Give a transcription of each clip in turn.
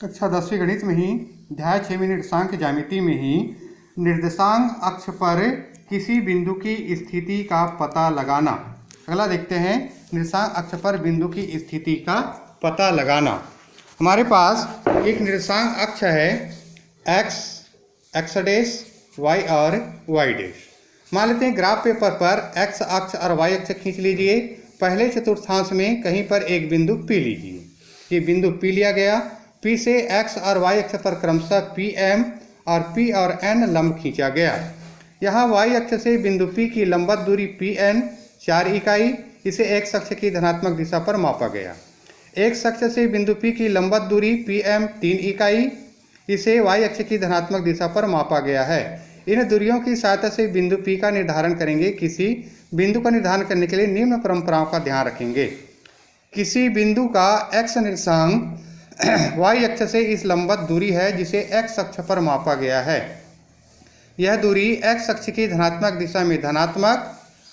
कक्षा 10वीं गणित में ही अध्याय 6 में निर्देशांक ज्यामिति में ही निर्देशांक अक्ष पर किसी बिंदु की स्थिति का पता लगाना। अगला देखते हैं, निर्देशांक अक्ष पर बिंदु की स्थिति का पता लगाना। हमारे पास एक निर्देशांक अक्ष है x, x डैश, y और y डैश। मान लेते हैं ग्राफ पेपर पर x अक्ष और y अक्ष खींच लीजिए। पहले चतुर्थांश में कहीं पर एक बिंदु P लीजिए। ये बिंदु P लिया गया। P से x और y अक्ष पर क्रमशः PM और P और N लंब खींचा गया। यहाँ y अक्ष से बिंदु P की लंबवत दूरी PN 4 इकाई, इसे x अक्ष की धनात्मक दिशा पर मापा गया। x अक्ष से बिंदु P की लंबवत दूरी PM 3 इकाई, इसे y अक्ष की धनात्मक दिशा पर मापा गया है। इन दूरियों की सहायता से बिंदु P का निर्धारण करेंगे। किसी बिंदु का निर्धारण करने के लिए निम्न परंपराओं का ध्यान रखेंगे। किसी बिंदु का x निर्देशांक y अक्ष से इस लंबवत दूरी है जिसे x अक्ष पर मापा गया है। यह दूरी x अक्ष की धनात्मक दिशा में धनात्मक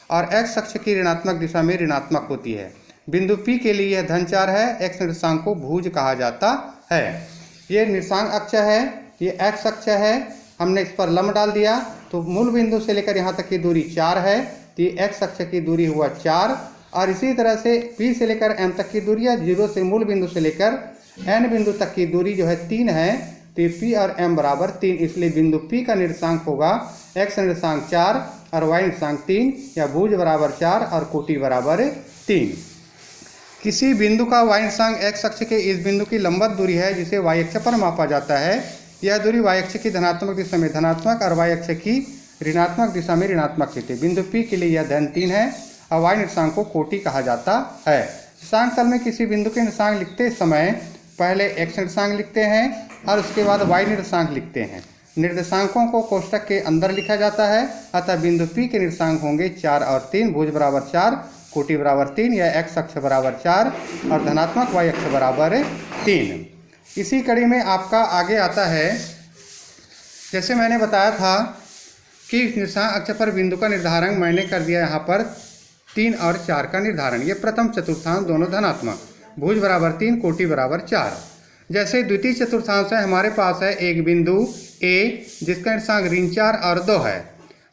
और x अक्ष की ऋणात्मक दिशा में ऋणात्मक होती है। बिंदु P के लिए यह धन 4 है। x निर्देशांक को भुज कहा जाता है। ये निर्देशांक अक्ष है, ये x अक्ष है। हमने इस पर लंब डाल दिया तो मूल बिंदु से लेकर यहाँ तक की दूरी 4 है, तो ये x अक्ष की दूरी हुआ 4। और इसी तरह से P से लेकर M तक की दूरी या 0 से मूल बिंदु से लेकर N बिंदु तक की दूरी जो है 3 है, तो ये P और M बराबर 3। इसलिए बिंदु P का निर्देशांक होगा x निर्देशांक 4 और y निर्देशांक 3, या भुज बराबर 4 और कोटि बराबर 3। किसी बिंदु का y निर्देशांक x अक्ष के इस बिंदु की लंबवत दूरी है जिसे y अक्ष पर मापा जाता है। यह दूरी y अक्ष की धनात्मक दिशा में धनात्मक और y अक्ष की ऋणात्मक दिशा में ऋणात्मक होती है। बिंदु P के लिए यह धन 3 है और y निर्देशांक को कोटि कहा जाता है। निर्देशांक तल में किसी बिंदु के निर्देशांक लिखते समय पहले x निर्देशांक लिखते हैं और उसके बाद y निर्देशांक लिखते हैं। निर्देशांकों को कोष्टक के अंदर लिखा जाता है। अतः बिंदु P के निर्देशांक होंगे 4 और 3, भुज बराबर 4, कोटि बराबर 3, या x अक्ष बराबर 4 और धनात्मक y अक्ष बराबर 3। इसी कड़ी में आपका आगे आता है, जैसे मैंने बताया था कि निर्देशांक अक्ष पर बिंदु का निर्धारण मैंने कर दिया यहाँ पर 3 और 4 का निर्धारण। ये प्रथम चतुर्थांश दोनों धनात्मक, भुज बराबर 3, कोटि बराबर 4। जैसे द्वितीय चतुर्थांश है, हमारे पास है एक बिंदु A जिसका निर्देशांक ऋण 4 और 2 है।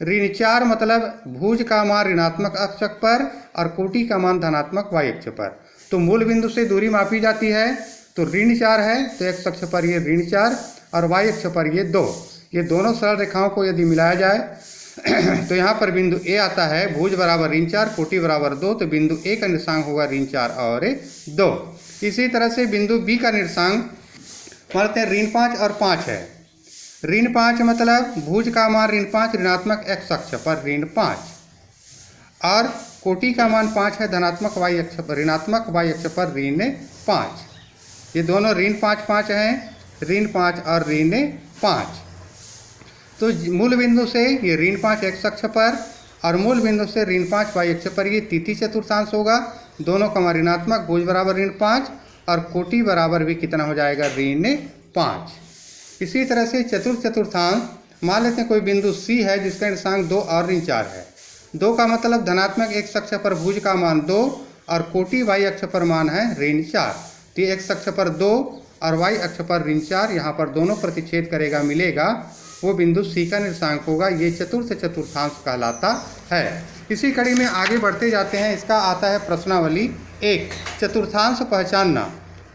ऋण 4 मतलब भुज का मान ऋणात्मक अक्ष पर और कोटि का मान धनात्मक y अक्ष पर। तो मूल बिंदु से दूरी मापी जाती है, तो ऋण 4 है तो x अक्ष पर ये ऋण 4 और y अक्ष पर ये 2। ये दोनों सरल रेखाओं को यदि मिलाया जाए तो यहाँ पर बिंदु A आता है, भुज बराबर ऋण 4, कोटि बराबर 2, तो बिंदु A का निर्देशांक होगा ऋण 4 और 2। इसी तरह से बिंदु B का निर्देशांक मानते हैं ऋण 5 और 5 है। ऋण 5 मतलब भुज का मान ऋण 5 ऋणात्मक x अक्ष पर ऋण 5 और कोटि का मान 5 है धनात्मक y अक्ष पर ऋणात्मक y अक्ष पर ऋण 5। ये दोनों ऋण 5 5 हैं, ऋण 5 और ऋण 5। तो मूल बिंदु से ये ऋण 5 x अक्ष पर और मूल बिंदु से ऋण 5 y अक्ष पर ये तृतीय चतुर्थांश होगा। दोनों का मान ऋणात्मक, भुज बराबर ऋण 5 और कोटि बराबर भी कितना हो जाएगा, ऋण 5। इसी तरह से चतुर्थ चतुर्थांश मान लेते हैं कोई बिंदु C है जिसका निर्देशांक 2 और ऋण 4 है। 2 का मतलब धनात्मक x अक्ष पर भुज का मान 2 और कोटि y अक्ष पर मान है ऋण 4। तो x अक्ष पर 2 और y अक्ष पर ऋण 4, यहाँ पर दोनों प्रतिच्छेद करेगा, मिलेगा, वो बिंदु C का निर्देशांक होगा। ये चतुर्थ चतुर्थांश कहलाता है। इसी कड़ी में आगे बढ़ते जाते हैं। इसका आता है प्रश्नावली 1, चतुर्थांश पहचानना।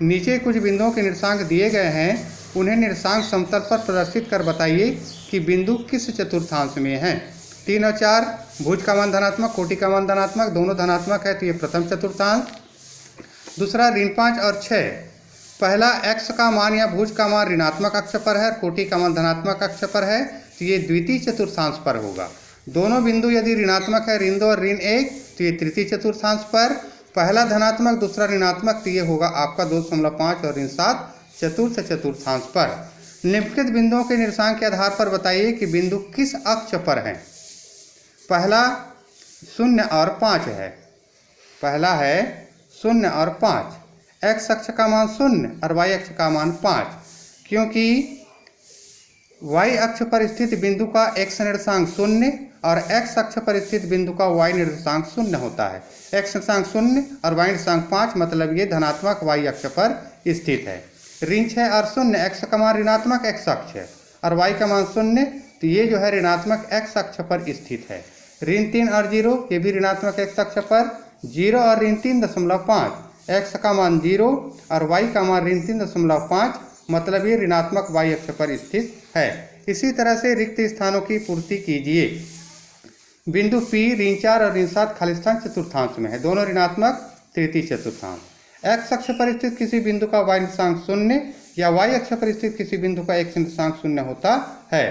नीचे कुछ बिंदुओं के निर्देशांक दिए गए हैं, उन्हें निर्देशांक समतल पर प्रदर्शित कर बताइए कि बिंदु किस चतुर्थांश में हैं। 3 और 4, भुज का मान धनात्मक, कोटि का मान धनात्मक, दोनों धनात्मक है, तो ये प्रथम चतुर्थांश। दूसरा ऋण 5 और 6, पहला x का मान या भुज का मान ऋणात्मक अक्ष पर है, कोटि का मान धनात्मक अक्ष पर है, तो ये द्वितीय चतुर्थांश पर होगा। दोनों बिंदु यदि ऋणात्मक है, ऋण 2 और ऋण 1, तो ये तृतीय चतुर्थांश पर। पहला धनात्मक दूसरा ऋणात्मक, तो ये होगा आपका 2.5 और ऋण 7 चतुर्थ चतुर्थांश पर। निम्नलिखित बिंदुओं के निर्देशांक के आधार पर बताइए कि बिंदु किस अक्ष पर है। पहला 0 और 5 है, पहला है 0 और 5। x अक्ष का मान 0 और y अक्ष का मान 5, क्योंकि y अक्ष पर स्थित बिंदु का x निर्देशांक 0 और x अक्ष पर स्थित बिंदु का y निर्देशांक 0 होता है। x निर्देशांक 0 और y निर्देशांक 5 मतलब ये धनात्मक y अक्ष पर स्थित है। ऋण 6 और 0, x का मान ऋणात्मक x अक्ष है और y का मान 0, तो ये जो है ऋणात्मक x अक्ष पर स्थित है। ऋण 3 और 0, ये भी ऋणात्मक x अक्ष पर, 0 और ऋण 3.5, x का मान 0 और y का मान ऋण 3.5, मतलब ये ऋणात्मक y अक्ष पर स्थित है। इसी तरह से रिक्त स्थानों की पूर्ति कीजिए। बिंदु P ऋण 4 और ऋण 7 खाली स्थान चतुर्थांश में है, दोनों ऋणात्मक तृतीय चतुर्थांश। x अक्ष पर स्थित किसी बिंदु का y निर्देशांक 0 या y अक्ष पर स्थित किसी बिंदु का x निर्देशांक 0 होता है।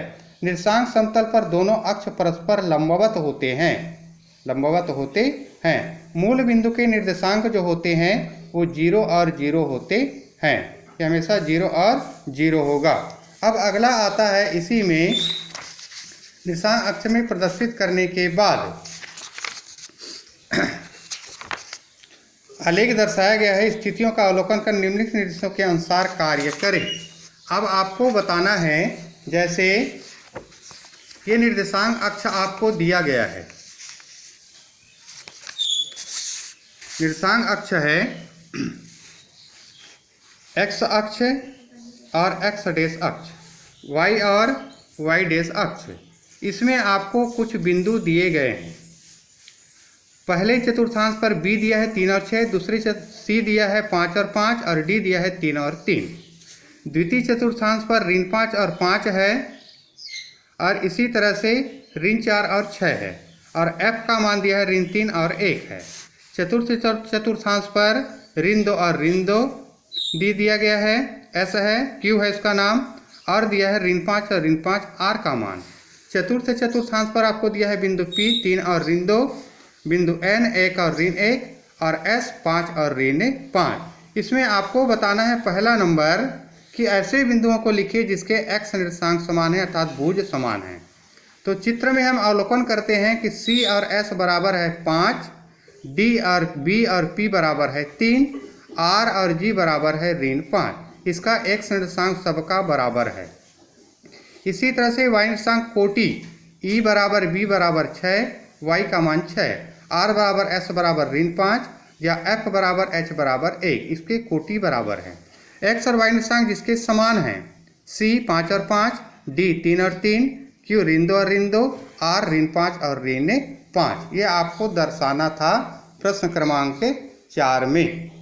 निर्देशांक समतल पर दोनों अक्ष परस्पर लंबवत होते हैं। मूल बिंदु के निर्देशांक जो होते हैं वो 0 और 0 होते हैं, ये हमेशा 0 और 0 होगा। अब अगला आता है, इसी में निर्देशांक अक्ष में प्रदर्शित करने के बाद आलेख दर्शाया गया है, स्थितियों का अवलोकन कर निम्नलिखित निर्देशों के अनुसार कार्य करें। अब आपको बताना है, जैसे ये निर्देशांक अक्ष आपको दिया गया है, निर्देशांक अक्ष है x अक्ष और x डैश अक्ष, y और y डैश अक्ष। इसमें आपको कुछ बिंदु दिए गए हैं। पहले चतुर्थांश पर b दिया है 3 और 6, दूसरे c दिया है 5 और 5 और d दिया है 3 और 3। द्वितीय चतुर्थांश पर ऋण 5 और 5 है और इसी तरह से ऋण 4 और 6 है और f का मान दिया है ऋण 3 और 1 है। चतुर्थ चतुर्थांश पर ऋण 2 और ऋण 2 d दिया गया है, s है, q है इसका नाम, और दिया है ऋण 5 और ऋण 5 r का मान। चतुर्थ चतुर्थांश पर आपको दिया है बिंदु p 3 और ऋण 2, बिंदु n 1 और ऋण 1 और s 5 और ऋण 5। इसमें आपको बताना है पहला नंबर कि ऐसे बिंदुओं को लिखिए जिसके x निर्देशांक समान है, अर्थात भुज समान है। तो चित्र में हम अवलोकन करते हैं कि c और s बराबर है 5, d और b और p बराबर है 3, r और g बराबर है ऋण 5। इसका x निर्देशांक सबका बराबर है। इसी तरह से y निर्देशांक कोटि e बराबर b बराबर 6, y का मान 6, r बराबर s बराबर ऋण 5 या f बराबर h बराबर 1, इसके कोटि बराबर है। x और y निर्देशांक जिसके समान हैं, c 5 और 5, d 3 और 3, q ऋण 2 और ऋण 2, r ऋण 5 और ऋण 5, ये आपको दर्शाना था प्रश्न क्रमांक 4 में।